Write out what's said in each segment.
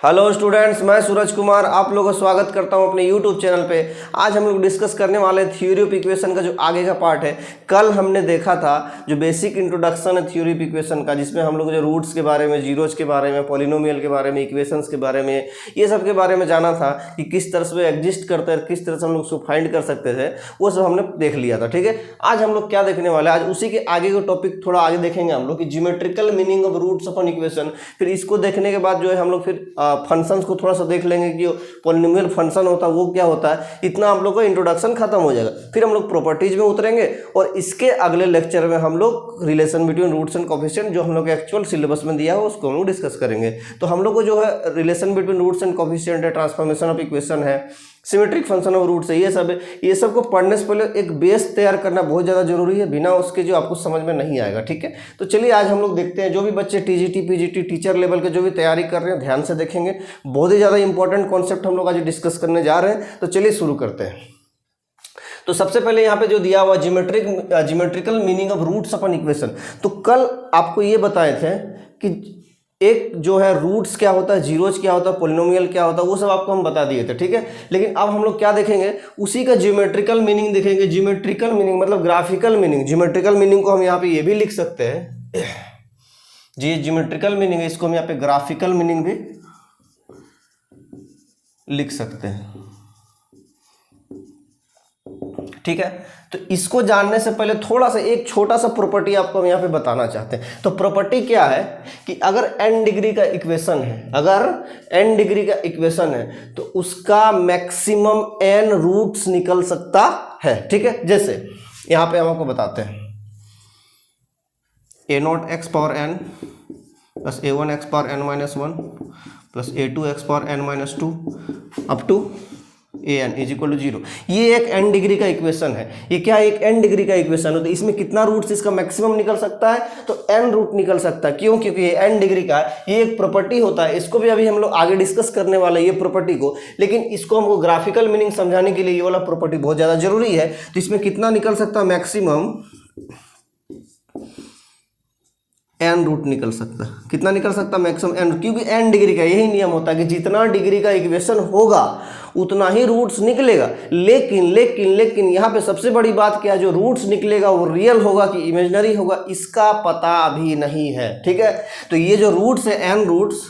Hello students, मैं सूरज कुमार आप लोगों का स्वागत करता हूं अपने यूट्यूब चैनल पे। आज हम लोग डिस्कस करने वाले थ्योरी ऑफ इक्वेशन का जो आगे का पार्ट है। कल हमने देखा था जो बेसिक इंट्रोडक्शन है थ्योरी ऑफ इक्वेशन का, जिसमें हम लोग जो रूट्स के बारे में, जीरोज के बारे में, पॉलिनोमियल के बारे में, इक्वेशंस के बारे में, ये सब के बारे में जाना था कि किस तरह से एग्जिस्ट करते हैं, किस तरह से हम लोग उसको फाइंड कर सकते थे, वो सब हमने देख लिया था। ठीक है, आज हम लोग क्या देखने वाले हैं, आज उसी के आगे का टॉपिक थोड़ा आगे देखेंगे हम लोग कि geometrical meaning of roots of an equation. फिर इसको देखने के बाद जो है हम लोग फिर फंक्शंस को थोड़ा सा देख लेंगे कि पॉलिनोमियल फंक्शन होता है वो क्या होता है। इतना हम लोग का इंट्रोडक्शन खत्म हो जाएगा। फिर हम लोग प्रॉपर्टीज में उतरेंगे और इसके अगले लेक्चर में हम लोग relation between roots and coefficient जो हम लोग एक्चुअल सिलेबस में दिया है उसको हम लोग डिस्कस करेंगे। तो हम लोग को जो है relation between roots and coefficient है, ट्रांसफॉर्मेशन ऑफ इक्वेशन है, सिमेट्रिक फंक्शन ऑफ रूट्स है, ये सब है। ये सब को पढ़ने से पहले एक बेस तैयार करना बहुत ज़्यादा जरूरी है, बिना उसके जो आपको समझ में नहीं आएगा। ठीक है, तो चलिए आज हम लोग देखते हैं। जो भी बच्चे टीजीटी पीजीटी टीचर लेवल के जो भी तैयारी कर रहे हैं ध्यान से देखेंगे। बहुत ही ज़्यादा इंपॉर्टेंट कॉन्सेप्ट हम लोग आज डिस्कस करने जा रहे हैं। तो चलिए शुरू करते हैं। तो सबसे पहले यहाँ पे जो दिया हुआ geometrical meaning of roots of an equation. तो कल आपको ये बताए थे कि एक जो है रूट्स क्या होता है, जीरोज क्या होता है, पॉलिनोमियल क्या होता है, वो सब आपको हम बता दिए थे। ठीक है, लेकिन अब हम लोग क्या देखेंगे, उसी का ज्योमेट्रिकल मीनिंग देखेंगे। ज्योमेट्रिकल मीनिंग मतलब ग्राफिकल मीनिंग। ज्योमेट्रिकल मीनिंग को हम यहाँ पे ये भी लिख सकते हैं जी, ज्योमेट्रिकल मीनिंग है, इसको हम यहाँ पे ग्राफिकल मीनिंग भी लिख सकते हैं। ठीक है, तो इसको जानने से पहले थोड़ा सा एक छोटा सा प्रॉपर्टी आपको हम यहाँ पे बताना चाहते हैं। तो प्रॉपर्टी क्या है कि अगर n डिग्री का इक्वेशन है, अगर n डिग्री का इक्वेशन है तो उसका मैक्सिमम n रूट्स निकल सकता है। ठीक है, जैसे यहाँ पे हम आपको बताते हैं a0 x power n plus a1 x power n minus 1 plus a2 x power n minus 2 up to an is equal to 0। ये एक n डिग्री का इक्वेशन है। ये क्या है, एक n डिग्री का इक्वेशन है। तो इसमें कितना रूट्स इसका मैक्सिमम निकल सकता है, तो n रूट निकल सकता है। क्यों? क्योंकि ये n डिग्री का है। ये एक प्रॉपर्टी होता है, इसको भी अभी हम लोग आगे डिस्कस करने वाले ये प्रॉपर्टी को। लेकिन इसको हमको ग्राफिकल मीनिंग समझाने के लिए ये वाला प्रॉपर्टी बहुत ज़्यादा जरूरी है। तो इसमें कितना निकल सकता है, मैक्सिमम n रूट निकल सकता है। कितना निकल सकता है, मैक्सिमम n, क्योंकि n डिग्री का यही नियम होता है कि जितना डिग्री का इक्वेशन होगा उतना ही रूट्स निकलेगा। लेकिन लेकिन लेकिन यहाँ पे सबसे बड़ी बात क्या है, जो रूट्स निकलेगा वो रियल होगा कि इमेजिनरी होगा, इसका पता अभी नहीं है। ठीक है, तो ये जो रूट्स है n रूट्स,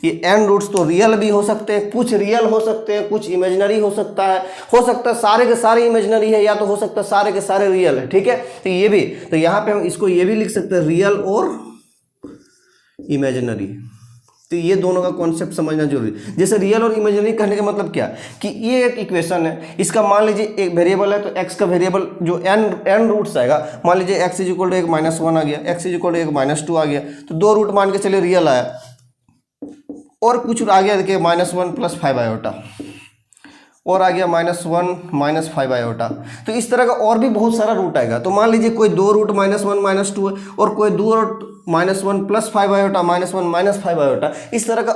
ये n रूट्स तो रियल भी हो सकते हैं, कुछ रियल हो सकते हैं, कुछ इमेजिनरी हो सकता है सारे के सारे इमेजिनरी है, या तो हो सकता है सारे के सारे रियल है। ठीक है, तो ये भी, तो यहाँ पे हम इसको ये भी लिख सकते हैं रियल और इमेजिनरी। तो ये दोनों का कॉन्सेप्ट समझना जरूरी है। जैसे रियल और इमेजिनरी कहने का मतलब क्या कि ये एक इक्वेशन है, इसका मान लीजिए एक वेरिएबल है, तो x का वेरिएबल जो n रूट्स आएगा, मान लीजिए x इज इक्वल टू एक माइनस 1 आ गया, x इज इक्वल टू एक माइनस 2 आ गया, तो 2 रूट मान के चलिए रियल आया, और कुछ आ गया देखिए -1 + 5 आयोटा, और आ गया -1 - 5 आयोटा। तो इस तरह का और भी बहुत सारा रूट आएगा। तो मान लीजिए कोई 2 रूट -1 - 2 है, और कोई 2 रूट -1 + 5 आयोटा, -1 - 5 आयोटा, इस तरह का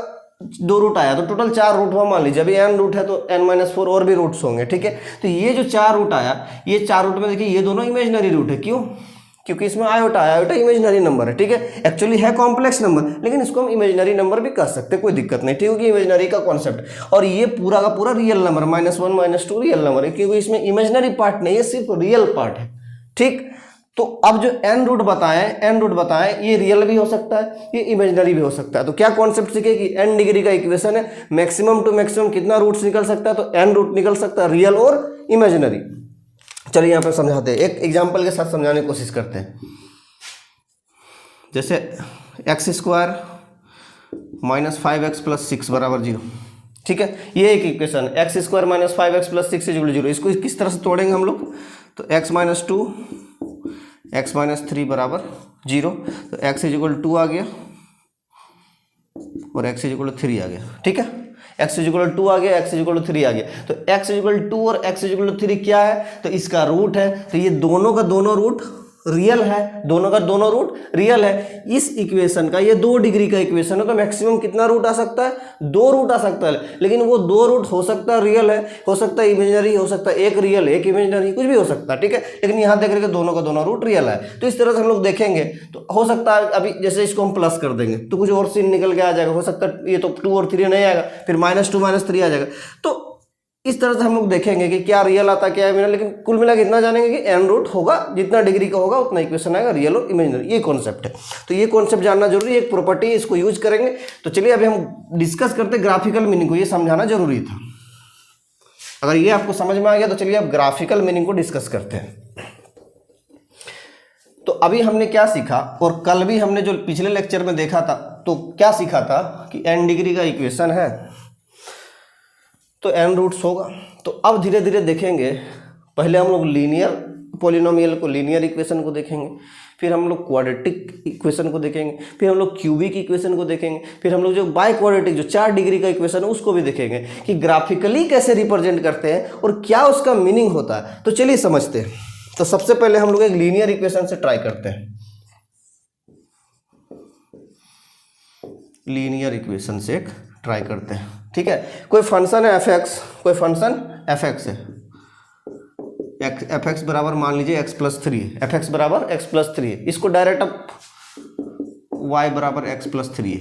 2 रूट आया। तो टोटल 4 रूट हुआ। मान लीजिए अभी n रूट है तो n-4 और भी रूट्स होंगे। ठीक है, तो ये जो 4 रूट आया, ये 4 रूट में देखिए ये दोनों इमेजिनरी रूट है। क्यों? क्योंकि इसमें आयोटा आया, आयोटा इमेजिनरी नंबर है। ठीक है, एक्चुअली है कॉम्प्लेक्स नंबर, लेकिन इसको हम इमेजिनरी नंबर भी कह सकते हैं, कोई दिक्कत नहीं। ठीक है, इमेजिनरी का कॉन्सेप्ट। और ये पूरा का पूरा रियल नंबर, -1 - 2 रियल नंबर है, क्योंकि इसमें इमेजिनरी पार्ट नहीं है, सिर्फ रियल पार्ट है। ठीक, तो अब जो n रूट बताएं, ये रियल भी हो सकता है, ये इमेजिनरी भी हो सकता है। तो क्या कॉन्सेप्ट सीखे कि n डिग्री का इक्वेशन है, मैक्सिमम टू मैक्सिमम कितना रूट्स निकल सकता है, तो n रूट निकल सकता है, रियल और इमेजिनरी। चलिए यहाँ पे समझाते हैं, एक एग्जांपल के साथ समझाने की कोशिश करते हैं। जैसे x² - 5x + 6 = 0। ठीक है, ये एक इक्वेशन, x² - 5x + 6 = 0। इसको किस तरह से तोड़ेंगे हम लोग, तो x - 2 x - 3 = 0। तो x = 2 आ गया और x = 3 आ गया। ठीक है, x = 2 आ गया, x = 3 आ गया। तो x = 2 और x = 3 क्या है, तो इसका रूट है। तो ये दोनों का दोनों रूट रियल है, दोनों का दोनों रूट रियल है। इस इक्वेशन का, ये 2 डिग्री का इक्वेशन है, तो मैक्सिमम कितना रूट आ सकता है? 2 रूट आ सकता है। लेकिन वो 2 रूट हो सकता है रियल है, हो सकता है इमेजिनरी, हो सकता है एक रियल एक इमेजिनरी, कुछ भी हो सकता है, ठीक है। लेकिन यहाँ देख रहे हैं दोनों का दोनों रूट रियल है। तो इस तरह से हम लोग देखेंगे तो हो सकता है अभी जैसे इसको हम प्लस कर देंगे तो कुछ और सीन निकल के आ जाएगा, हो सकता है ये तो 2 और 3 नहीं आएगा, फिर -2 -3 आ जाएगा। तो इस तरह से हम लोग देखेंगे कि क्या रियल आता है क्या इमेजिनरी, लेकिन कुल मिला के इतना जानेंगे कि एन रूट होगा, जितना डिग्री का होगा उतना इक्वेशन आएगा, रियल और इमेजिनरी, ये कॉन्सेप्ट है। तो ये कॉन्सेप्ट जानना जरूरी है, एक प्रॉपर्टी इसको यूज करेंगे। तो चलिए अभी हम डिस्कस करते हैं ग्राफिकल मीनिंग को, ये समझाना जरूरी था। अगर ये आपको समझ में आ गया तो चलिए अब ग्राफिकल मीनिंग को डिस्कस करते हैं। तो अभी हमने क्या सीखा, और कल भी हमने जो पिछले लेक्चर में देखा था तो क्या सीखा था कि n डिग्री का इक्वेशन है तो n रूट्स होगा। तो अब धीरे धीरे देखेंगे, पहले हम लोग लीनियर पॉलिनोमियल को, लीनियर इक्वेशन को देखेंगे, फिर हम लोग क्वाड्रेटिक इक्वेशन को देखेंगे, फिर हम लोग क्यूबिक इक्वेशन को देखेंगे, फिर हम लोग जो बाई क्वाड्रेटिक जो 4 डिग्री का इक्वेशन है उसको भी देखेंगे कि ग्राफिकली कैसे रिप्रेजेंट करते हैं और क्या उसका मीनिंग होता है। तो चलिए समझते हैं। तो सबसे पहले हम लोग एक लीनियर इक्वेशन से ट्राई करते हैं, लीनियर इक्वेशन से एक ट्राई करते हैं, ठीक है। कोई फंक्शन है fx, कोई फंक्शन fx है, fx बराबर मान लीजिए x+3 है, fx बराबर x+3 है। इसको डायरेक्ट अब y बराबर x+3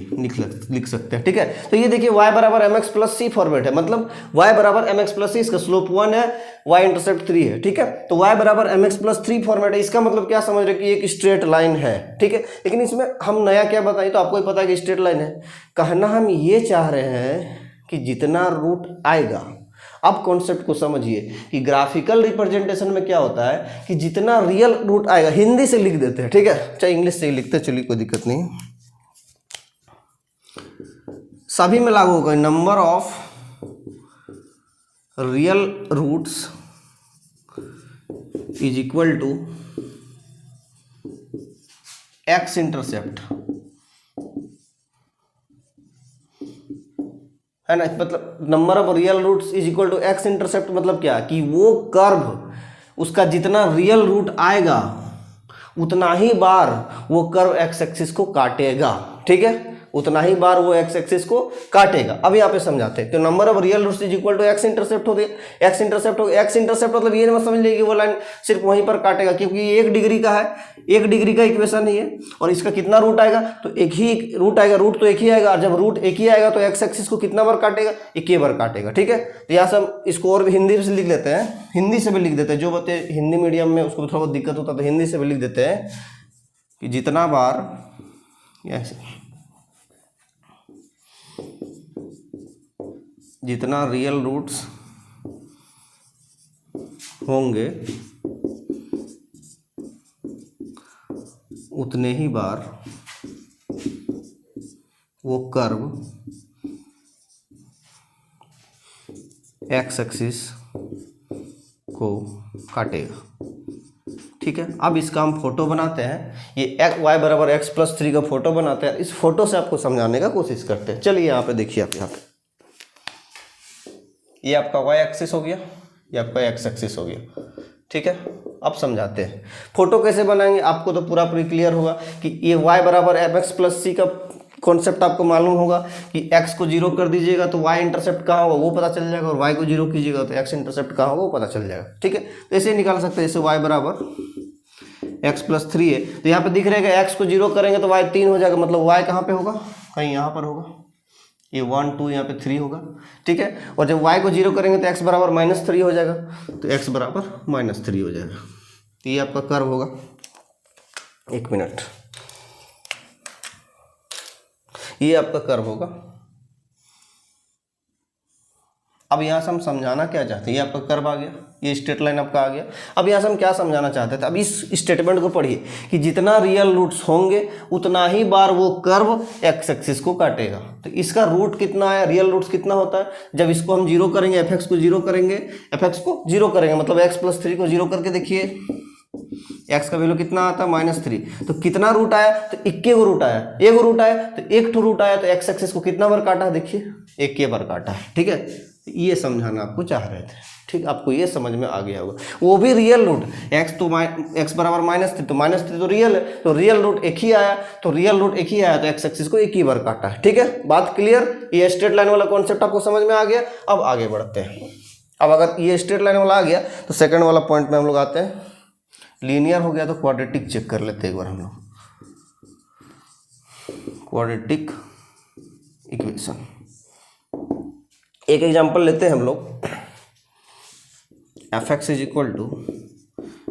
लिख सकते हैं, ठीक है। तो ये देखिए y बराबर mx+c फॉर्मेट है, मतलब y बराबर mx+c, इसका स्लोप 1 है, y इंटरसेप्ट 3 है, ठीक है। तो y बराबर mx+3 फॉर्मेट है। इसका मतलब क्या समझ रहे कि एक स्ट्रेट लाइन है, ठीक है। लेकिन इसमें हम नया क्या बताएं, तो आपको ही पता है कि स्ट्रेट लाइन है। कहना हम ये चाह रहे हैं कि जितना रूट आएगा, अब कॉन्सेप्ट को समझिए कि ग्राफिकल रिप्रेजेंटेशन में क्या होता है कि जितना रियल रूट आएगा, हिंदी से लिख देते हैं, ठीक है, चाहे इंग्लिश से ही लिखते हैं, चलिए कोई दिक्कत नहीं, सभी में लागू होगा। Number of real roots is equal to x intercept, है ना। मतलब number of real roots is equal to x intercept, मतलब क्या कि वो कर्व, उसका जितना रियल रूट आएगा उतना ही बार वो कर्व एक्स एक्सिस को काटेगा, ठीक है, उतना ही बार वो एक्स एक्सिस को काटेगा। अब यहाँ पे समझाते हैं। तो number of real roots is equal to x intercept हो गया, एक्स इंटरसेप्ट हो गया। एक्स इंटरसेप्ट मतलब ये मत समझ लीजिए कि वो लाइन सिर्फ वहीं पर काटेगा, क्योंकि ये 1 डिग्री का है, 1 डिग्री का इक्वेशन है ये, और इसका कितना रूट आएगा, तो एक ही रूट आएगा, रूट तो एक ही आएगा, और जब रूट एक ही आएगा तो एक्स एक्सिस को कितना बार काटेगा, 1 बार काटेगा, ठीक है। तो यहाँ से हम इसको और भी हिंदी से लिख लेते हैं, हिंदी से भी लिख देते हैं, जो बच्चे हिंदी मीडियम में उसको थोड़ा बहुत दिक्कत होता है तो हिंदी से भी लिख देते हैं कि जितना बार ऐसे जितना रियल रूट्स होंगे उतने ही बार वो कर्व एक्स एक्सिस को काटेगा, ठीक है। अब इसका हम फोटो बनाते हैं, ये y बराबर x+3 का फोटो बनाते हैं। इस फोटो से आपको समझाने का कोशिश करते हैं। चलिए यहाँ पे देखिए, आप यहाँ पे ये आपका y एक्सिस हो गया, ये आपका x एक्सिस हो गया, ठीक है। अब समझाते हैं फोटो कैसे बनाएंगे। आपको तो पूरा क्लियर होगा कि ये y बराबर mx+c का कॉन्सेप्ट आपको मालूम होगा कि x को 0 कर दीजिएगा तो y इंटरसेप्ट कहाँ होगा वो पता चल जाएगा, और y को 0 कीजिएगा तो x इंटरसेप्ट कहाँ होगा वो पता चल जाएगा, ठीक है। तो ऐसे ही निकाल सकते हैं, जैसे y बराबर x+3 है, तो यहाँ पे दिख रहा है कि x को 0 करेंगे तो y 3 हो जाएगा, मतलब y कहाँ पे होगा, कहीं यहाँ पर होगा, ये 1 2 यहाँ पे 3 होगा, ठीक है। और जब y को 0 करेंगे तो x बराबर -3 हो जाएगा, तो x बराबर -3 हो जाएगा। तो ये आपका कर्व होगा, 1 मिनट, ये आपका कर्व होगा। अब यहाँ से हम समझाना क्या चाहते हैं, ये आपका कर्व आ गया, ये स्ट्रेट लाइन आपका आ गया। अब यहाँ से हम क्या समझाना चाहते थे, अब इस स्टेटमेंट को पढ़िए कि जितना रियल रूट्स होंगे उतना ही बार वो कर्व एक्स एक्सिस को काटेगा। तो इसका रूट कितना है, रियल रूट्स कितना होता है, जब इसको हम 0 करेंगे, एफ एक्स को 0 करेंगे, एफ को 0 करेंगे, मतलब x+3 को 0 करके देखिए x का वैल्यू कितना आता है -3। तो कितना रूट आया, तो 1 रूट आया, 1 रूट आया, तो 1 रूट आया, तो एक्स एक्सिस को कितना बार काटा है, देखिए 1 बार काटा है, ठीक है। ये समझाना आपको चाह रहे थे, ठीक, आपको ये समझ में आ गया होगा। वो भी रियल रूट, x तो x बराबर -3, तो -3 तो रियल है, तो रियल रूट एक ही आया, तो रियल रूट एक ही आया, तो x एक्सिस को एक ही बार काटा है। ठीक है, बात क्लियर। ये स्ट्रेट लाइन वाला कॉन्सेप्ट आपको समझ में आ गया। अब आगे बढ़ते हैं। अब अगर ये स्ट्रेट लाइन वाला आ गया तो सेकंड वाला पॉइंट में हम लोग आते हैं। लीनियर हो गया तो क्वाड्रेटिक चेक कर लेते हैं एक बार हम लोग। क्वाड्रेटिक इक्वेशन, एक एग्जांपल लेते हैं हम लोग। F x is equal to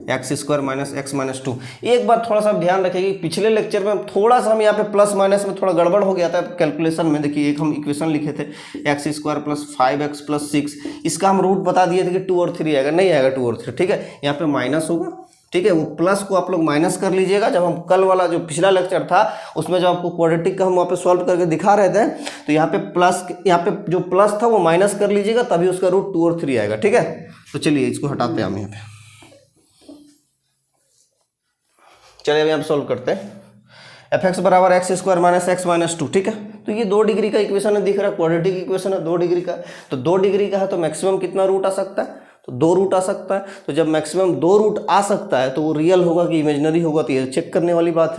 x square minus x minus 2। एक बात थोड़ा सा ध्यान रखिए, पिछले लेक्चर में थोड़ा सा हम यहाँ पे प्लस माइनस में थोड़ा गड़बड़ हो गया था कैलकुलेशन में। देखिए एक हम इक्वेशन लिखे थे x square plus 5x plus 6, इसका हम रूट बता दिए थे कि 2 और 3 आएगा, नहीं आएगा 2 और 3। ठीक है, यहाँ पे माइनस होगा। ठीक है, वो प्लस को आप लोग माइनस कर लीजिएगा। जब हम कल वाला जो पिछला लेक्चर था उसमें जब आपको क्वाड्रेटिक का हम वहाँ पे सॉल्व करके दिखा रहे थे, तो यहाँ पे प्लस, यहाँ पे जो प्लस था वो माइनस कर लीजिएगा, तभी उसका रूट 2 और 3 आएगा। ठीक है, तो चलिए इसको हटाते हैं हम यहाँ पे। चलिए अब यहाँ पे सॉल्व करते हैं। एफ एक्स बराबर x square minus x minus 2। ठीक है, तो ये 2 डिग्री का इक्वेशन है, दिख रहा है, क्वाड्रेटिक इक्वेशन है 2 डिग्री का। तो 2 डिग्री का है तो मैक्सिमम कितना रूट आ सकता है? तो 2 रूट आ सकता है। तो जब मैक्सिमम 2 रूट आ सकता है तो वो रियल होगा कि इमेजिनरी होगा, तो ये चेक करने वाली बात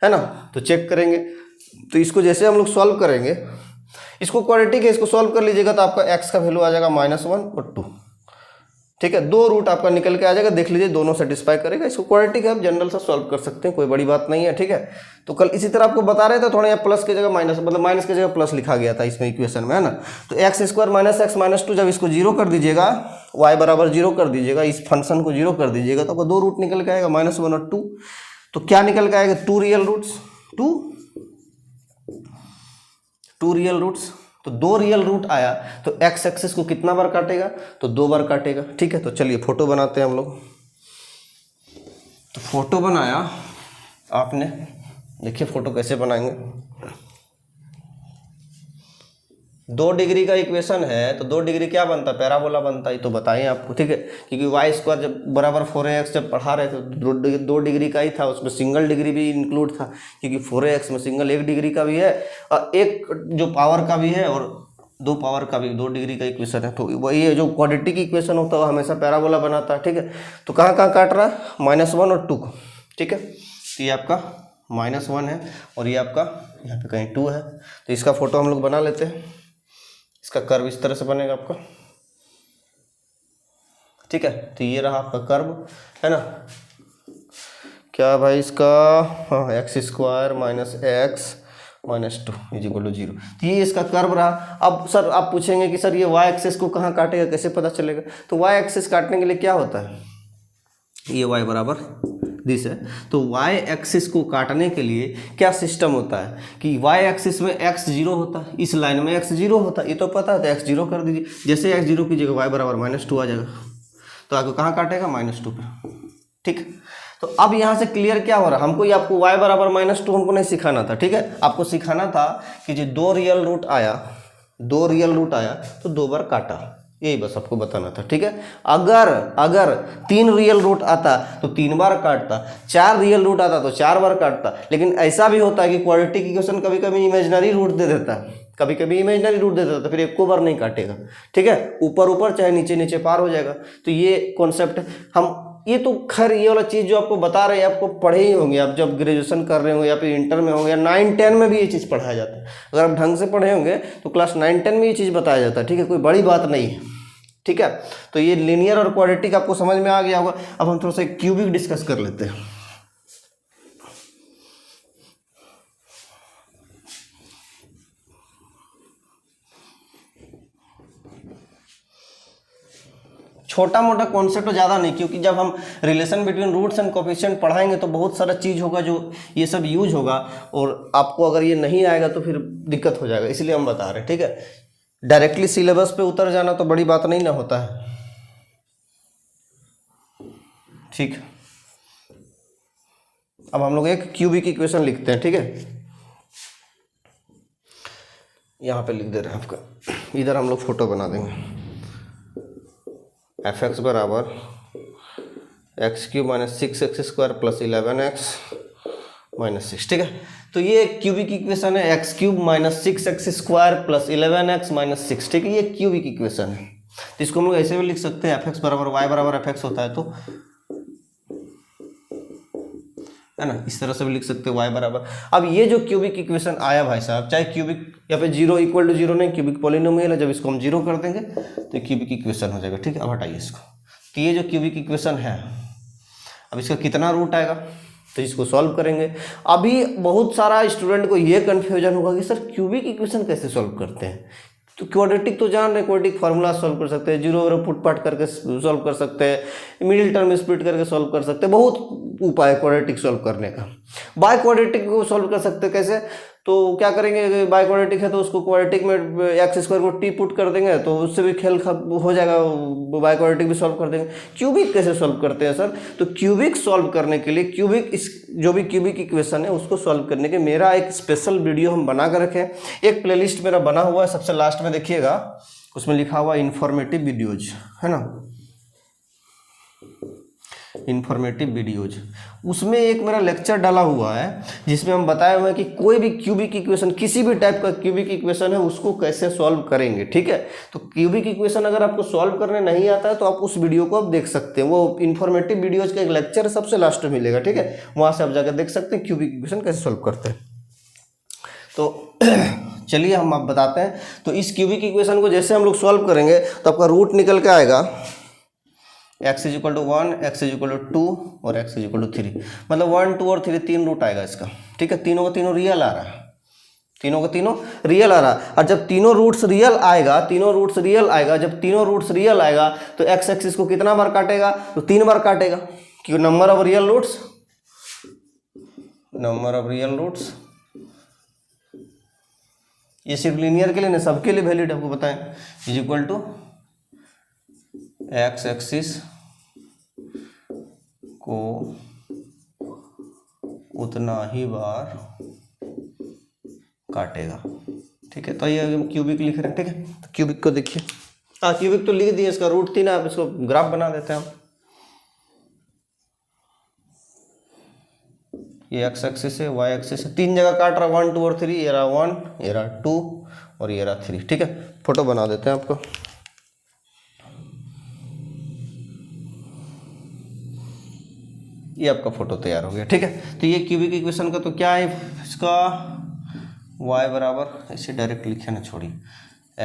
है ना। तो चेक करेंगे, तो इसको जैसे हम लोग सॉल्व करेंगे, इसको क्वाड्रेटिक है, इसको सॉल्व कर लीजिएगा तो आपका एक्स का वैल्यू आ जाएगा -1 और 2। ठीक है, 2 रूट आपका निकल के आ जाएगा, देख लीजिए दोनों सेटिस्फाई करेगा। इसको क्वाड्रेटिक है, आप जनरल सा सॉल्व कर सकते हैं, कोई बड़ी बात नहीं है। ठीक है, तो कल इसी तरह आपको बता रहे थे, थोड़ा यहाँ प्लस की जगह माइनस, मतलब माइनस की जगह प्लस लिखा गया था इसमें इक्वेशन में, है ना। तो x square minus x minus 2, जब इसको 0 कर दीजिएगा, y बराबर 0 कर दीजिएगा, इस फंक्शन को 0 कर दीजिएगा, तो आपको 2 रूट निकल के आएगा -1 और 2। तो क्या निकल के आएगा? 2 रियल रूट्स, 2 रियल रूट्स। तो 2 रियल रूट आया तो एक्स एक्सिस को कितना बार काटेगा? तो 2 बार काटेगा। ठीक है, तो चलिए फोटो बनाते हैं हम लोग। तो फोटो बनाया आपने, देखिए फोटो कैसे बनाएंगे। 2 डिग्री का इक्वेशन है तो 2 डिग्री क्या बनता है? पैराबोला बनता है, ये तो बताएं आपको। ठीक है, क्योंकि वाई स्क्वायर जब बराबर 4ax जब पढ़ा रहे थे 2 डिग्री का ही था, उसमें सिंगल डिग्री भी इंक्लूड था, क्योंकि 4ax में सिंगल 1 डिग्री का भी है और एक जो पावर का भी है और 2 पावर का भी, 2 डिग्री का इक्वेशन है। तो वही है जो क्वाड्रेटिक इक्वेशन होता है वो हमेशा पैराबोला बनाता है। ठीक है, तो कहाँ कहाँ काट रहा है? -1 और 2 को। ठीक है, तो ये आपका -1 है और ये आपका यहाँ पे कहीं 2 है। तो इसका फोटो हम लोग बना लेते हैं। इसका कर्व इस तरह से बनेगा आपका। ठीक है, तो ये रहा आपका कर्व, है ना। क्या भाई इसका? हाँ, x square minus x minus 2 is equal to 0। तो ये इसका कर्व रहा। अब सर आप पूछेंगे कि सर ये वाई एक्सिस को कहाँ काटेगा, कैसे पता चलेगा? तो वाई एक्सिस काटने के लिए क्या होता है? ये वाई बराबर दिस है, तो y एक्सिस को काटने के लिए क्या सिस्टम होता है कि y एक्सिस में x 0 होता है, इस लाइन में x 0 होता है, ये तो पता है, तो x 0 कर दीजिए। जैसे x 0 कीजिएगा y बराबर -2 आ जाएगा, तो आपको कहाँ काटेगा? -2 पे। ठीक, तो अब यहाँ से क्लियर क्या हो रहा है? हमको ये आपको y बराबर -2 हमको नहीं सिखाना था। ठीक है, आपको सिखाना था कि जो 2 रियल रूट आया, 2 रियल रूट आया तो 2 बार काटा, यही बस आपको बताना था। ठीक है, अगर 3 रियल रूट आता तो 3 बार काटता, 4 रियल रूट आता तो 4 बार काटता। लेकिन ऐसा भी होता है कि क्वाड्रेटिक इक्वेशन कभी कभी इमेजिनरी रूट दे देता है, कभी कभी इमेजिनरी रूट दे देता है, तो फिर एक को बार नहीं काटेगा। ठीक है, ऊपर ऊपर चाहे नीचे नीचे पार हो जाएगा। तो ये कॉन्सेप्ट हम, ये तो खैर ये वाला चीज़ जो आपको बता रहे हैं आपको पढ़े ही होंगे, आप जब ग्रेजुएशन कर रहे होंगे या फिर इंटर में होंगे या 9-10 में भी ये चीज़ पढ़ाया जाता है। अगर आप ढंग से पढ़े होंगे तो क्लास 9-10 में ये चीज़ बताया जाता है। ठीक है, कोई बड़ी बात नहीं है। ठीक है, तो ये लीनियर और क्वाड्रेटिक आपको समझ में आ गया होगा। अब हम थोड़ा सा क्यूबिक डिस्कस कर लेते हैं। छोटा मोटा कॉन्सेप्ट ज़्यादा नहीं, क्योंकि जब हम relation between roots and coefficient पढ़ाएंगे तो बहुत सारा चीज़ होगा जो ये सब यूज होगा, और आपको अगर ये नहीं आएगा तो फिर दिक्कत हो जाएगा, इसलिए हम बता रहे हैं। ठीक है, डायरेक्टली सिलेबस पे उतर जाना तो बड़ी बात नहीं ना होता है। ठीक, अब हम लोग एक क्यूबिक इक्वेशन लिखते हैं। ठीक है, यहाँ पे लिख दे रहे हैं आपका, इधर हम लोग फोटो बना देंगे। एफ एक्स बराबर x³ - 6x² + 11x -6, ठीक है। तो ये क्यूबिक इक्वेशन है x³ - 6x² + 11x - 6, ठीक है, ये क्यूबिक इक्वेशन है। तो इसको हम लोग ऐसे भी लिख सकते हैं fx बराबर y बराबर fx होता है, तो है ना, इस तरह से भी लिख सकते हैं y बराबर। अब ये जो क्यूबिक इक्वेशन आया भाई साहब, चाहे क्यूबिक यहाँ पे 0 = 0 नहीं, क्यूबिक पॉलिनोमियल है, जब इसको हम 0 कर देंगे तो क्यूबिक इक्वेशन हो जाएगा, ठीक है। अब हटाइए इसको। तो ये जो क्यूबिक इक्वेशन है, अब इसका कितना रूट आएगा, तो इसको सॉल्व करेंगे। अभी बहुत सारा स्टूडेंट को ये कन्फ्यूजन होगा कि सर क्यूबिक इक्वेशन कैसे सॉल्व करते हैं। तो क्वाड्रेटिक तो जान रहे, क्वाड्रेटिक फार्मूला सॉल्व कर सकते हैं, 0 पुट पाट करके सॉल्व कर सकते हैं, मिडिल टर्म स्प्लिट करके सॉल्व कर सकते हैं, बहुत उपाय है क्वाड्रेटिक सॉल्व करने का। बाय क्वाड्रेटिक को सॉल्व कर सकते हैं कैसे, तो क्या करेंगे, बाय क्वाड्रेटिक है तो उसको क्वाड्रेटिक में x² को t पुट कर देंगे तो उससे भी खेल हो जाएगा, बाय क्वाड्रेटिक भी सॉल्व कर देंगे। क्यूबिक कैसे सॉल्व करते हैं सर, तो क्यूबिक सॉल्व करने के लिए क्यूबिक जो भी क्यूबिक इक्वेशन है उसको सॉल्व करने के मेरा एक स्पेशल वीडियो हम बना कर रखे हैं, एक प्लेलिस्ट मेरा बना हुआ है, सबसे लास्ट में देखिएगा, उसमें लिखा हुआ इन्फॉर्मेटिव वीडियोज, है ना, इन्फॉर्मेटिव वीडियोज। उसमें एक मेरा लेक्चर डाला हुआ है जिसमें हम बताए हुए हैं कि कोई भी क्यूबिक इक्वेशन, किसी भी टाइप का क्यूबिक इक्वेशन है, उसको कैसे सॉल्व करेंगे, ठीक है। तो क्यूबिक इक्वेशन अगर आपको सॉल्व करने नहीं आता है तो आप उस वीडियो को आप देख सकते हैं, वो इन्फॉर्मेटिव वीडियोज का एक लेक्चर सबसे लास्ट में मिलेगा, ठीक है, वहाँ से आप जाकर देख सकते हैं क्यूबिक इक्वेशन कैसे सॉल्व करते हैं। तो चलिए हम आप बताते हैं। तो इस क्यूबिक इक्वेशन को जैसे हम लोग सॉल्व करेंगे तो आपका रूट निकल के आएगा x = 1, x = 2 और x = 3, मतलब 1, 2 और 3 तीन रूट आएगा इसका, ठीक है। तीनों का तीनों रियल आ रहा है, तीनों का तीनों रियल आ रहा है। और जब तीनों रूट्स रियल आएगा, जब तीनों रूट्स रियल आएगा तो x एक्सिस को कितना बार काटेगा, तो 3 बार काटेगा, क्योंकि नंबर ऑफ रियल रूट्स, ये सिर्फ लीनियर के लिए नहीं, सबके लिए वैलिड आपको बताएं, = x एक्सिस को उतना ही बार काटेगा, ठीक है। तो ये हम क्यूबिक लिख रहे हैं, ठीक है। तो क्यूबिक को देखिए, क्यूबिक तो लिख दिए, इसका रूट 3 है, आप इसको ग्राफ बना देते हैं हम। ये x एक्सिस है, y एक्सिस है, 3 जगह काट रहा, 1, 2 और 3, ये रहा 1, ये रहा 2 और ये रहा 3, ठीक है। फोटो बना देते हैं आपको। ये आपका फोटो तैयार हो गया, ठीक है। तो ये क्यूबिक इक्वेशन का तो क्या है, इसका y बराबर, ऐसे डायरेक्ट लिखे ना, छोड़िए,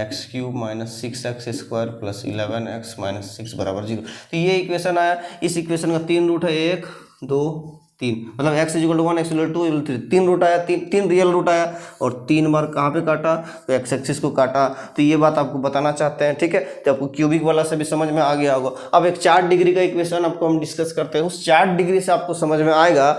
x³ - 6x² + 11x - 6 बराबर 0। तो ये इक्वेशन आया। इस इक्वेशन का 3 रूट है, 1, 2, 3, मतलब x = 1, x = 2, 3, 3 रूट आया, 3 रियल रूट आया और 3 बार कहाँ पे काटा, तो x एक्सिस को काटा। तो ये बात आपको बताना चाहते हैं, ठीक है। तो आपको क्यूबिक वाला से भी समझ में आ गया होगा। अब एक 4 डिग्री का इक्वेशन आपको हम डिस्कस करते हैं, उस 4 डिग्री से आपको समझ में आएगा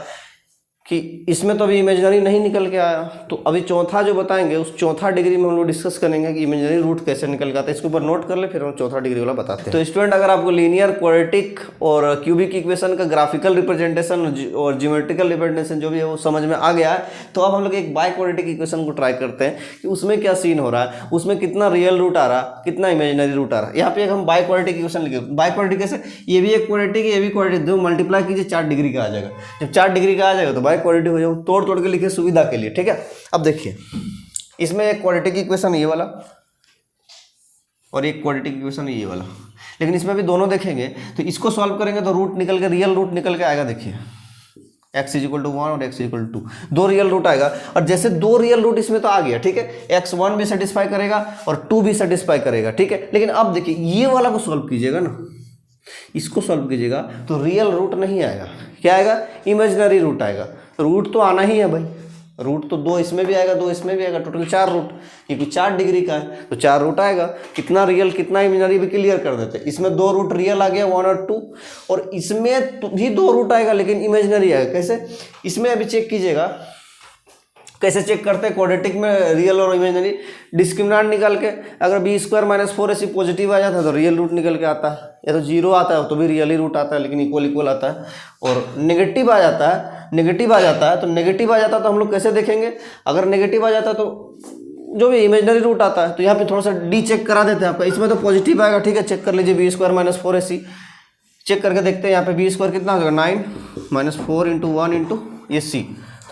कि इसमें तो अभी इमेजिनरी नहीं निकल के आया, तो अभी चौथा जो बताएंगे उस चौथा डिग्री में हम लोग डिस्कस करेंगे कि इमेजिनरी रूट कैसे निकल के आता है। इसके ऊपर नोट कर ले, फिर हम चौथा डिग्री वाला बताते हैं। तो स्टूडेंट, अगर आपको लीनियर, क्वाड्रेटिक और क्यूबिक इक्वेशन का ग्राफिकल रिप्रेजेंटेशन और ज्योमेट्रिकल रिप्रेजेंटेशन जो भी है वो समझ में आ गया है, तो अब हम लोग एक बाय क्वाड्रेटिक इक्वेशन को ट्राई करते हैं कि उसमें क्या सीन हो रहा है, उसमें कितना रियल रूट आ रहा है, कितना इमेजिनरी रूट आ रहा है। यहाँ पे हम बाय क्वाड्रेटिक इक्वेशन लिखे, बाय क्वाड्रेटिक कैसे, ये भी एक क्वाड्रेटिक, ये भी क्वाड्रेटिक, दो मल्टीप्लाई कीजिए 4 डिग्री का आ जाएगा। जब 4 डिग्री का आ जाएगा तो बाय क्वाड्रेटिक हो जाएगा। तोड़ के लिखे सुविधा के लिए, ठीक है। अब देखिए, इसमें एक क्वाड्रेटिक इक्वेशन ये वाला और एक क्वाड्रेटिक इक्वेशन ये वाला, लेकिन इसमें भी दोनों देखेंगे तो इसको सॉल्व करेंगे तो रूट निकल के, रियल रूट निकल के आएगा। देखिए x = 1 और x = 2, 2 रियल रूट आएगा। और जैसे 2 रियल रूट इसमें तो आ गया, ठीक है, x1 भी सेटिस्फाई करेगा और 2 भी सेटिस्फाई करेगा, ठीक है। लेकिन अब देखिए ये वाला को सॉल्व कीजिएगा ना, इसको सॉल्व कीजिएगा तो रियल रूट नहीं आएगा, क्या आएगा, इमेजिनरी रूट आएगा। रूट तो आना ही है भाई, रूट तो 2 इसमें भी आएगा, 2 इसमें भी आएगा, टोटल 4 रूट, क्योंकि 4 डिग्री का है तो 4 रूट आएगा। कितना रियल कितना इमेजिनरी भी क्लियर कर देते हैं। इसमें 2 रूट रियल आ गया, 1 और 2, और इसमें भी 2 रूट आएगा लेकिन इमेजिनरी आएगा। कैसे, इसमें अभी चेक कीजिएगा, कैसे चेक करते हैं क्वाड्रेटिक में रियल और इमेजिनरी, डिस्क्रिमिनेंट निकाल के, अगर b² - 4ac पॉजिटिव आ जाता है तो रियल रूट निकल के आता है, या तो 0 आता है तो भी रियल ही रूट आता है लेकिन इक्वल आता है, और नेगेटिव आ जाता है तो नेगेटिव आ जाता है तो हम लोग कैसे देखेंगे, अगर नेगेटिव आ जाता है तो जो भी इमेजिनरी रूट आता है, तो यहाँ पे थोड़ा सा डी चेक करा देते हैं आपका। इसमें तो पॉजिटिव आएगा, ठीक है, चेक कर लीजिए, b² - 4ac चेक करके देखते हैं। यहाँ पे b² कितना हो जाएगा, 9 - 4 × 1 × ये c,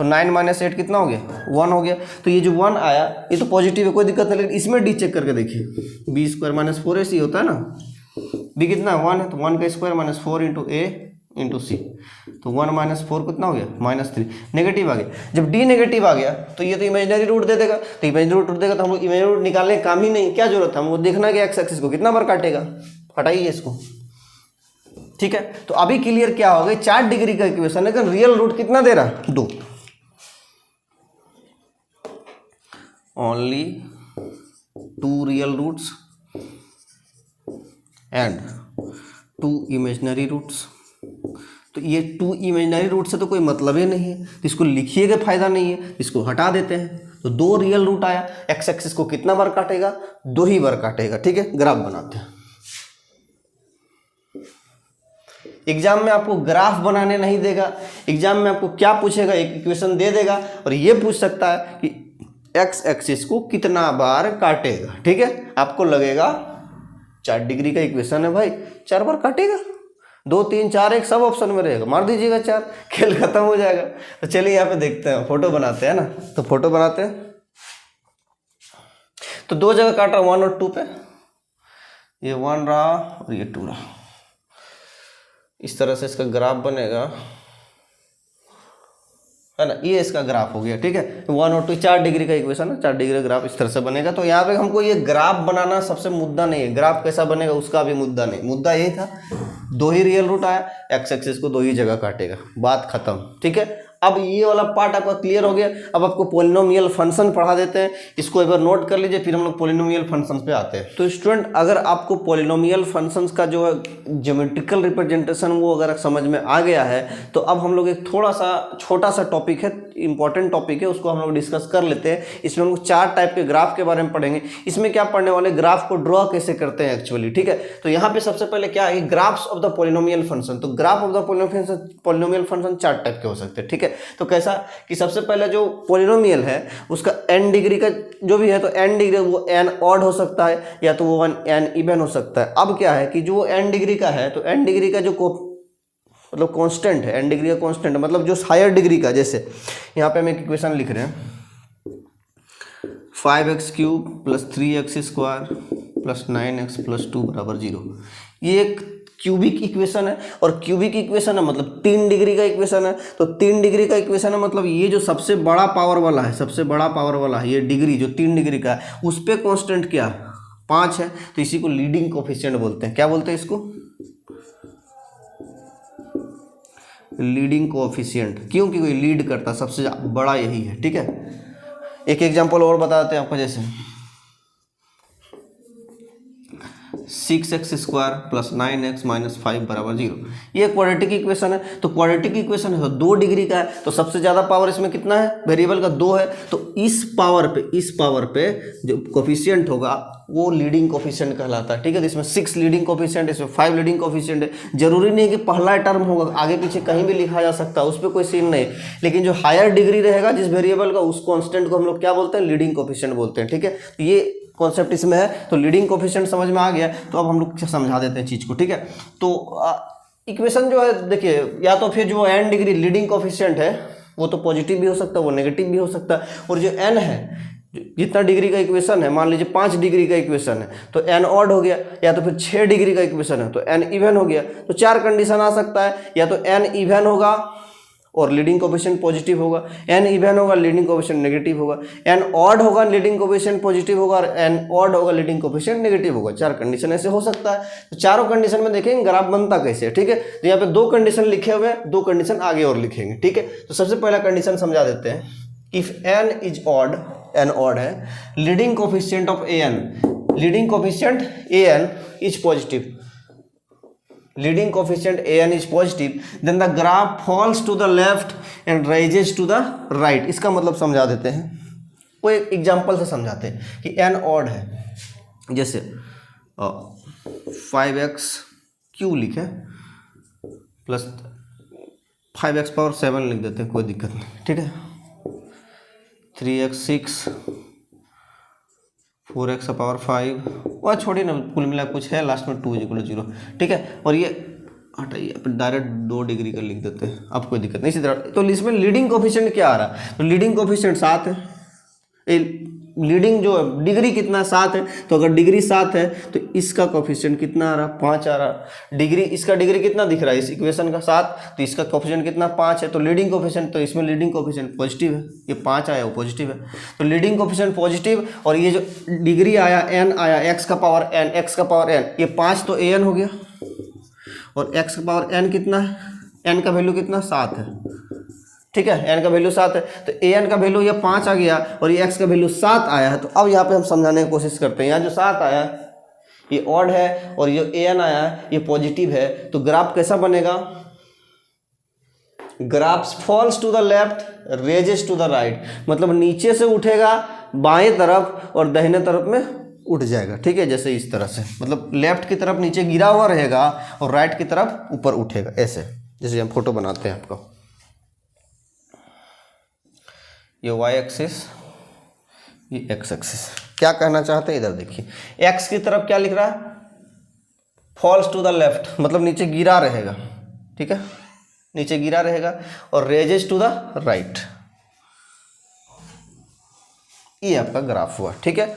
तो 9 माइनस 8 कितना हो गया, 1 हो गया। तो ये जो 1 आया ये तो पॉजिटिव है, कोई दिक्कत नहीं, लेकिन इसमें डी चेक करके देखिए, बी स्क्वायर माइनस 4ac होता है ना, बी कितना 1 है, तो 1 का स्क्वायर माइनस 4 इंटू ए इंटू सी, तो 1 माइनस 4 कितना हो गया, -3, नेगेटिव आ गया। जब डी नेगेटिव आ गया तो ये तो इमेजिनरी रूट दे देगा, तो इमेजिनरी रूट देगा तो हम लोग इमेजिनरी रूट निकालने का काम ही नहीं, क्या जरूरत है हमको देखना कि एक्स एक्सिस को कितना बार काटेगा, हटाइए इसको, ठीक है। तो अभी क्लियर क्या हो गया, 4 डिग्री का इक्वेशन है, लेकिन रियल रूट कितना दे रहा, 2, only 2 real roots and 2 imaginary roots. तो ये 2 इमेजिनरी रूट से तो कोई मतलब ही नहीं है, तो इसको लिखिएगा फायदा नहीं है, इसको हटा देते हैं। तो 2 रियल रूट आया, एक्स एक्सिस को कितना बार काटेगा, 2 ही बार काटेगा, ठीक है। ग्राफ बनाते हैं। एग्जाम में आपको ग्राफ बनाने नहीं देगा, एग्जाम में आपको क्या पूछेगा, एक इक्वेशन दे देगा और ये पूछ सकता है कि एक्स एक्सिस को कितना बार काटेगा, ठीक है। आपको लगेगा 4 डिग्री का इक्वेशन है भाई, 4 बार काटेगा, 2 3 4 1 सब ऑप्शन में रहेगा, मार दीजिएगा 4, खेल खत्म हो जाएगा। तो चलिए यहाँ पे देखते हैं, फोटो बनाते हैं ना, तो फोटो बनाते हैं। तो 2 जगह काट रहा, 1 और 2 पे, ये 1 रहा और ये 2 रहा, इस तरह से इसका ग्राफ बनेगा, है ना, ये इसका ग्राफ हो गया, ठीक है। 1 और 2 4 डिग्री का इक्वेशन है, 4 डिग्री का ग्राफ इस तरह से बनेगा। तो यहाँ पे हमको ये ग्राफ बनाना सबसे मुद्दा नहीं है, ग्राफ कैसा बनेगा उसका भी मुद्दा नहीं, मुद्दा यही था 2 ही रियल रूट आया, एक्स एक्सिस को 2 ही जगह काटेगा, बात खत्म, ठीक है। अब ये वाला पार्ट आपका क्लियर हो गया। अब आपको पोलिनोमियल फंक्शन पढ़ा देते हैं, इसको एक बार नोट कर लीजिए, फिर हम लोग पोलिनोमियल फंक्शन पे आते हैं। तो स्टूडेंट, अगर आपको पोलिनोमियल फंक्शंस का जो है ज्योमेट्रिकल रिप्रेजेंटेशन वो अगर समझ में आ गया है, तो अब हम लोग एक थोड़ा सा छोटा सा टॉपिक है, इंपॉर्टेंट टॉपिक है, उसको हम लोग डिस्कस कर लेते हैं। इसमें हम लोग 4 टाइप के ग्राफ के बारे में पढ़ेंगे। इसमें क्या पढ़ने वाले, ग्राफ को ड्रॉ कैसे करते हैं एक्चुअली, ठीक है। तो यहाँ पे सबसे पहले क्या है, graphs of the polynomial function. तो graph of the polynomial function 4 type के हो सकते हैं, ठीक है। तो कैसा कि सबसे पहले जो पोलिनोमियल है उसका n डिग्री का जो भी है, तो n डिग्री वो n ऑड हो सकता है या तो वो n इवन हो सकता है। अब क्या है कि जो n डिग्री का है, तो n डिग्री का जो मतलब कांस्टेंट है, n डिग्री का कांस्टेंट मतलब जो हायर डिग्री का, जैसे यहाँ पे हम एक इक्वेशन लिख रहे हैं 5x³ + 3x² + 9x + 2 = 0। ये एक क्यूबिक इक्वेशन है, और क्यूबिक इक्वेशन है मतलब 3 डिग्री का इक्वेशन है। तो 3 डिग्री का इक्वेशन है मतलब ये जो सबसे बड़ा पावर वाला है, सबसे बड़ा पावर वाला है ये डिग्री जो 3 डिग्री का है, उस पे कांस्टेंट क्या 5 है। तो इसी को लीडिंग कोफिशिएंट बोलते हैं। क्या बोलते हैं इसको, लीडिंग कोफिशिएंट। क्यों, क्योंकि लीड करता सबसे बड़ा यही है, ठीक है। एक एग्जांपल और बताते हैं आपको, जैसे 6x² + 9x - 5 = 0। ये क्वाड्रेटिक इक्वेशन है। तो क्वाड्रेटिक इक्वेशन है तो 2 डिग्री का है, तो सबसे ज़्यादा पावर इसमें कितना है, वेरिएबल का 2 है। तो इस पावर पे जो कोफिशिएंट होगा वो लीडिंग कोफिशिएंट कहलाता है, ठीक है। तो इसमें 6 लीडिंग कोफिशिएंट, इसमें 5 लीडिंग कोफिशिएंट है। जरूरी नहीं है कि पहला टर्म होगा, आगे पीछे कहीं भी लिखा जा सकता है, उस पर कोई सीन नहीं। लेकिन जो हायर डिग्री रहेगा जिस वेरिएबल का, उस कांस्टेंट को हम लोग क्या बोलते हैं, लीडिंग कोफिशिएंट बोलते हैं, ठीक है। तो ये कॉन्सेप्ट इसमें है। तो लीडिंग कोफिशिएंट समझ में आ गया, तो अब हम लोग समझा देते हैं चीज़ को, ठीक है। तो इक्वेशन जो है देखिए, या तो फिर जो n डिग्री लीडिंग कोफिशिएंट है वो तो पॉजिटिव भी हो सकता है, वो नेगेटिव भी हो सकता है। और जो n है, जितना डिग्री का इक्वेशन है, मान लीजिए 5 डिग्री का इक्वेशन है तो n ऑड हो गया, या तो फिर 6 डिग्री का इक्वेशन है तो n इवन हो गया। तो 4 कंडीशन आ सकता है, या तो n इवन होगा और लीडिंग कोफिशिएंट पॉजिटिव होगा, n इवन होगा लीडिंग कोफिशिएंट नेगेटिव होगा, n ऑड होगा लीडिंग कोफिशिएंट पॉजिटिव होगा, और n ऑड होगा लीडिंग कोफिशिएंट नेगेटिव होगा। 4 कंडीशन ऐसे हो सकता है। तो चारों कंडीशन में देखेंगे ग्राफ बनता कैसे है, ठीक है। तो यहाँ पे 2 कंडीशन लिखे हुए हैं, 2 कंडीशन आगे और लिखेंगे, ठीक है। तो सबसे पहला कंडीशन समझा देते हैं। If n is odd, n odd है, leading coefficient of an is positive, leading coefficient an is positive, then the graph falls to the left and rises to the right। इसका मतलब समझा देते हैं, कोई एग्जांपल से समझाते हैं कि n ऑड है, जैसे 5x³ लिखे प्लस 5x⁻7 लिख देते हैं, कोई दिक्कत नहीं, ठीक है। 3x6 4x⁻5 और छोड़िए ना, कुल मिला कुछ है लास्ट में 2 = 0, ठीक है। और ये हटाइए, डायरेक्ट 2 डिग्री का लिख देते हैं, अब कोई दिक्कत नहीं। इसी तरह तो इसमें लीडिंग कोफिशिएंट क्या आ रहा है, तो लीडिंग कोफिशिएंट 7 है, लीडिंग जो डिग्री कितना 7 है, तो अगर डिग्री 7 है तो इसका कोफिशिएंट कितना आ रहा, 5 आ रहा। डिग्री, इसका डिग्री कितना दिख रहा है इस इक्वेशन का 7, तो इसका कोफिशिएंट कितना 5 है, तो लीडिंग कोफिशिएंट, तो इसमें लीडिंग कोफिशिएंट पॉजिटिव है, ये 5 आया वो पॉजिटिव है, तो लीडिंग कोफिशिएंट पॉजिटिव। और ये जो डिग्री आया एन आया, एक्स का पावर एन, एक्स का पावर एन, ये 5 तो ए एन हो गया, और एक्स का पावर एन कितना है, एन का वैल्यू कितना 7 है, ठीक है, एन का वैल्यू 7 है, तो ए एन का वैल्यू ये 5 आ गया और ये एक्स का वैल्यू 7 आया है। तो अब यहाँ पे हम समझाने की कोशिश करते हैं, यहाँ जो 7 आया ये ऑड है और जो ए एन आया ये पॉजिटिव है, तो ग्राफ कैसा बनेगा, graphs falls to the left rises to the right, मतलब नीचे से उठेगा बाएं तरफ और दाहिने तरफ में उठ जाएगा, ठीक है, जैसे इस तरह से, मतलब लेफ्ट की तरफ नीचे गिरा हुआ रहेगा और राइट की तरफ ऊपर उठेगा, ऐसे जैसे हम फोटो बनाते हैं आपको, ये वाई एक्सिस, ये एक्स एक्सिस। क्या कहना चाहते हैं इधर देखिए, एक्स की तरफ क्या लिख रहा है, फॉल्स टू द लेफ्ट, मतलब नीचे गिरा रहेगा, ठीक है, नीचे गिरा रहेगा, और रेजेस टू द राइट, ये आपका ग्राफ हुआ, ठीक है,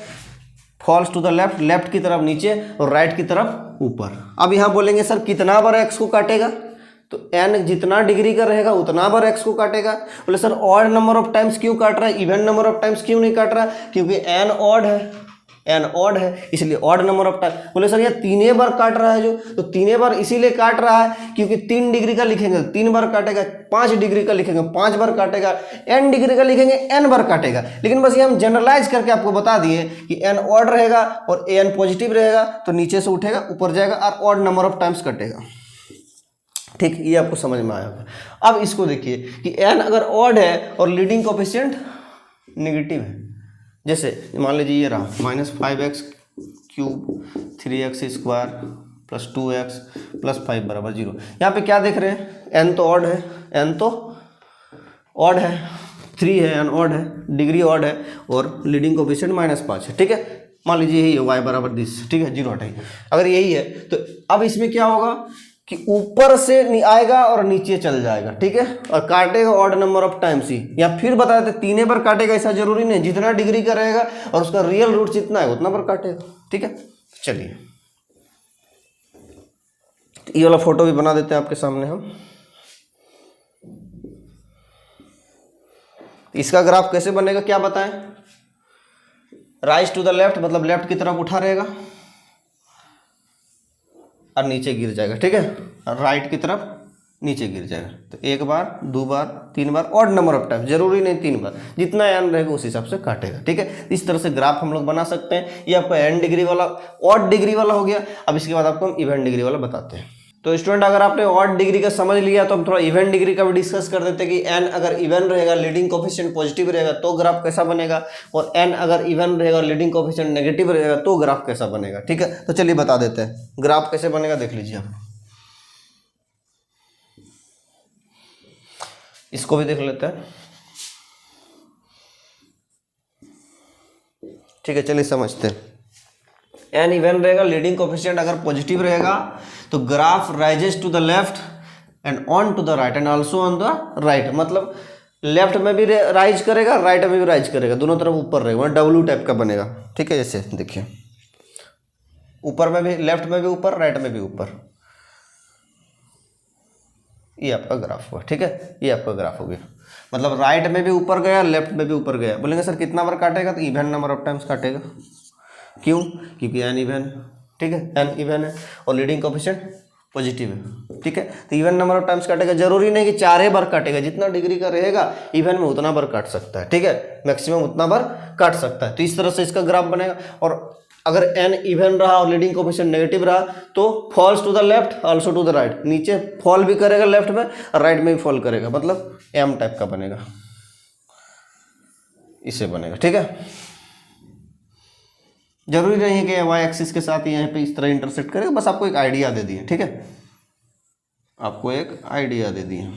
falls to the left, left की तरफ नीचे और राइट की तरफ ऊपर। अब यहाँ बोलेंगे सर कितना बार एक्स को काटेगा, तो n जितना डिग्री का रहेगा उतना बार x को काटेगा। बोले sir odd number of times क्यों काट रहा है, इवन नंबर ऑफ टाइम्स क्यों नहीं काट रहा, क्योंकि n ऑड है, n ऑड है इसलिए ऑड नंबर ऑफ टाइम। बोले सर ये 3 बार काट रहा है जो, तो 3 बार इसीलिए काट रहा है क्योंकि 3 डिग्री का लिखेंगे 3 बार काटेगा, 5 डिग्री का लिखेंगे 5 बार काटेगा, n डिग्री का लिखेंगे n बार काटेगा। लेकिन बस ये हम जनरलाइज करके आपको बता दिए कि n ऑड रहेगा और an पॉजिटिव रहेगा, तो नीचे से उठेगा ऊपर जाएगा और ऑड नंबर ऑफ टाइम्स कटेगा, ठीक, ये आपको समझ में आया होगा। अब इसको देखिए कि n अगर ऑड है और लीडिंग कोफिशिएंट नेगेटिव है, जैसे मान लीजिए ये रहा -5x cube 3x square plus 2x plus 5 बराबर 0। यहाँ पे क्या देख रहे हैं, n तो ऑड है, n तो ऑड है, 3 है, n ऑड है, डिग्री ऑड है और लीडिंग कोफिशिएंट -5 है, ठीक है, मान लीजिए यही है y बराबर दिस, ठीक है, 0 हटाइए। अगर यही है तो अब इसमें क्या होगा कि ऊपर से आएगा और नीचे चल जाएगा, ठीक है, और काटेगा ऑड नंबर ऑफ टाइम्स ही। या फिर बता देते 3 बार काटेगा ऐसा जरूरी नहीं, जितना डिग्री का रहेगा और उसका रियल रूट जितना है उतना बार काटेगा, ठीक है। चलिए ये वाला फोटो भी बना देते हैं आपके सामने हम। इसका ग्राफ कैसे बनेगा क्या बताएं, राइज टू द लेफ्ट मतलब लेफ्ट की तरफ उठा रहेगा और नीचे गिर जाएगा, ठीक है, और राइट की तरफ नीचे गिर जाएगा। तो 1 बार 2 बार 3 बार ऑड नंबर ऑफ टाइम, जरूरी नहीं 3 बार, जितना n रहेगा उस हिसाब से काटेगा, ठीक है। इस तरह से ग्राफ हम लोग बना सकते हैं। ये आपका n डिग्री वाला ऑड डिग्री वाला हो गया। अब इसके बाद आपको हम इवन डिग्री वाला बताते हैं। तो स्टूडेंट अगर आपने ऑड डिग्री का समझ लिया तो हम थोड़ा इवन डिग्री का भी डिस्कस कर देते हैं कि n अगर इवन रहेगा लीडिंग कोफिशिएंट पॉजिटिव रहेगा तो ग्राफ कैसा बनेगा, और n अगर इवन रहेगा लीडिंग कोफिशिएंट नेगेटिव रहेगा तो ग्राफ कैसा बनेगा, ठीक है। तो चलिए बता देते हैं ग्राफ कैसे बनेगा, देख लीजिए आप। इसको भी देख लेते हैं, ठीक है, चलिए समझते हैं। n इवन रहेगा, लीडिंग कोफिशिएंट अगर पॉजिटिव रहेगा तो graph rises to the left end on to the right end also on the right, मतलब लेफ्ट में भी राइज करेगा राइट में भी राइज करेगा, दोनों तरफ ऊपर रहेगा, डब्ल्यू टाइप का बनेगा, ठीक है। जैसे देखिए ऊपर में भी, लेफ्ट में भी ऊपर, राइट में भी ऊपर, ये आपका ग्राफ हुआ, ठीक है, ये आपका ग्राफ हो गया। मतलब राइट में भी ऊपर गया लेफ्ट में भी ऊपर गया। बोलेंगे सर कितना बार काटेगा, तो इवन नंबर ऑफ टाइम्स काटेगा। क्यों, क्योंकि n इवन, ठीक है, n इवन है और लीडिंग कोफिशिएंट पॉजिटिव है, ठीक है। तो इवन नंबर ऑफ टाइम्स काटेगा, जरूरी नहीं कि 4 बार काटेगा, जितना डिग्री का रहेगा इवन में उतना बार काट सकता है, ठीक है, मैक्सिमम उतना बार काट सकता है। तो इस तरह से इसका ग्राफ बनेगा। और अगर n इवन रहा और लीडिंग कोफिशिएंट नेगेटिव रहा तो falls to the left also to the right, नीचे फॉल भी करेगा लेफ्ट में और राइट में भी फॉल करेगा, मतलब m टाइप का बनेगा, इसे बनेगा, ठीक है। जरूरी नहीं है कि y एक्सिस के साथ यहाँ पे इस तरह इंटरसेक्ट करेगा, बस आपको एक आइडिया दे दिए, ठीक है, आपको एक आइडिया दे दिए।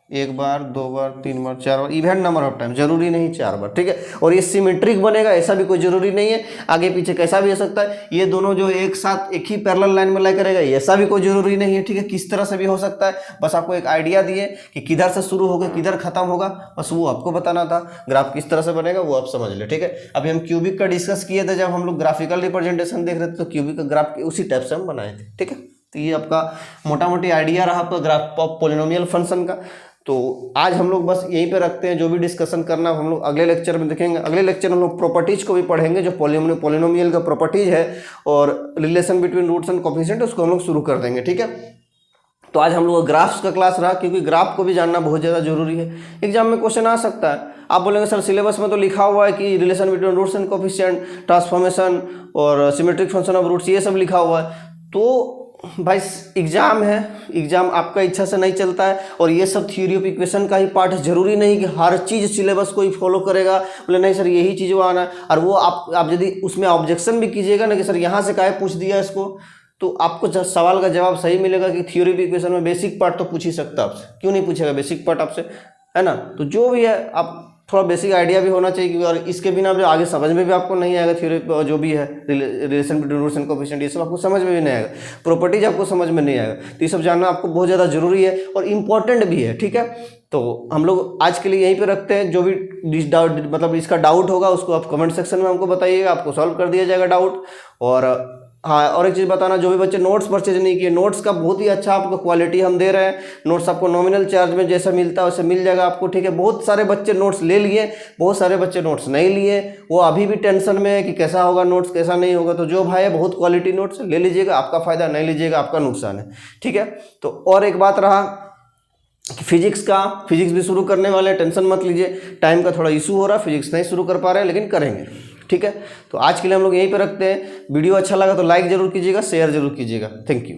एक बार, दो बार, तीन बार, चार बार, इवेंट नंबर ऑफ टाइम, जरूरी नहीं 4 बार, ठीक है। और ये सिमेट्रिक बनेगा, ऐसा भी कोई जरूरी नहीं है, आगे पीछे कैसा भी हो सकता है। ये दोनों जो एक साथ एक ही पैरेलल लाइन में लाई करेगा, ऐसा भी कोई जरूरी नहीं है, ठीक है। किस तरह से भी हो सकता है, बस आपको एक आइडिया दिए कि किधर से शुरू होगा किधर खत्म होगा, बस वो आपको बताना था। ग्राफ किस तरह से बनेगा वो आप समझ ले, ठीक है। अभी हम क्यूबिक का डिस्कस किए थे, जब हम लोग ग्राफिकल रिप्रेजेंटेशन देख रहे थे, तो क्यूबिक का ग्राफ उसी टाइप से हम बनाए थे, ठीक है। तो ये आपका मोटा मोटी आइडिया रहा आपका ग्राफ ऑफ पॉलिनोमियल फंक्शन का। तो आज हम लोग बस यहीं पे रखते हैं, जो भी डिस्कशन करना हम लोग अगले लेक्चर में देखेंगे। अगले लेक्चर में हम लोग प्रॉपर्टीज को भी पढ़ेंगे, जो पॉलिनोमियल का प्रॉपर्टीज है और relation between roots and coefficient, उसको हम लोग शुरू कर देंगे, ठीक है। तो आज हम लोग ग्राफ्स का क्लास रहा, क्योंकि ग्राफ को भी जानना बहुत ज़्यादा जरूरी है। एग्जाम में क्वेश्चन आ सकता है, आप बोलेंगे सर सिलेबस में तो लिखा हुआ है कि relation between roots and coefficient, transformation और सिमेट्रिक फंक्शन ऑफ रूट्स, ये सब लिखा हुआ है। तो भाई एग्जाम है, एग्जाम आपका इच्छा से नहीं चलता है, और ये सब थ्योरी ऑफ इक्वेशन का ही पार्ट है। जरूरी नहीं कि हर चीज़ सिलेबस को ही फॉलो करेगा, बोले नहीं सर यही चीज़ वो आना है। और वो आप यदि उसमें ऑब्जेक्शन भी कीजिएगा ना कि सर यहाँ से काहे पूछ दिया इसको, तो आपको सवाल का जवाब सही मिलेगा कि थ्योरी ऑफ इक्वेशन में बेसिक पार्ट तो पूछ ही सकता है आपसे, क्यों नहीं पूछेगा बेसिक पार्ट आपसे, है ना। तो जो भी है आप थोड़ा बेसिक आइडिया भी होना चाहिए, और इसके बिना भी आगे समझ में भी आपको नहीं आएगा। थ्योरी जो भी है relation between roots and coefficient, ये सब आपको समझ में भी नहीं आएगा, प्रॉपर्टीज आपको समझ में नहीं आएगा। तो ये सब जानना आपको बहुत ज़्यादा जरूरी है और इम्पॉर्टेंट भी है, ठीक है। तो हम लोग आज के लिए यहीं पे रखते हैं। जो भी मतलब इसका डाउट होगा उसको आप कमेंट सेक्शन में हमको बताइएगा, आपको सॉल्व कर दिया जाएगा डाउट। और हाँ, और एक चीज़ बताना, जो भी बच्चे नोट्स परचेज नहीं किए, नोट्स का बहुत ही अच्छा आपको क्वालिटी हम दे रहे हैं। नोट्स आपको नॉमिनल चार्ज में जैसा मिलता है वैसे मिल जाएगा आपको, ठीक है। बहुत सारे बच्चे नोट्स ले लिए, बहुत सारे बच्चे नोट्स नहीं लिए, वो अभी भी टेंशन में है कि कैसा होगा नोट्स, कैसा नहीं होगा। तो जो भाई है बहुत क्वालिटी नोट्स ले लीजिएगा, आपका फ़ायदा, नहीं लीजिएगा आपका नुकसान है, ठीक है। तो और एक बात रहा कि फिजिक्स भी शुरू करने वाले हैं, टेंशन मत लीजिए। टाइम का थोड़ा इशू हो रहा है, फिजिक्स नहीं शुरू कर पा रहे हैं, लेकिन करेंगे, ठीक है। तो आज के लिए हम लोग यहीं पे रखते हैं। वीडियो अच्छा लगा तो लाइक जरूर कीजिएगा, शेयर जरूर कीजिएगा। Thank you.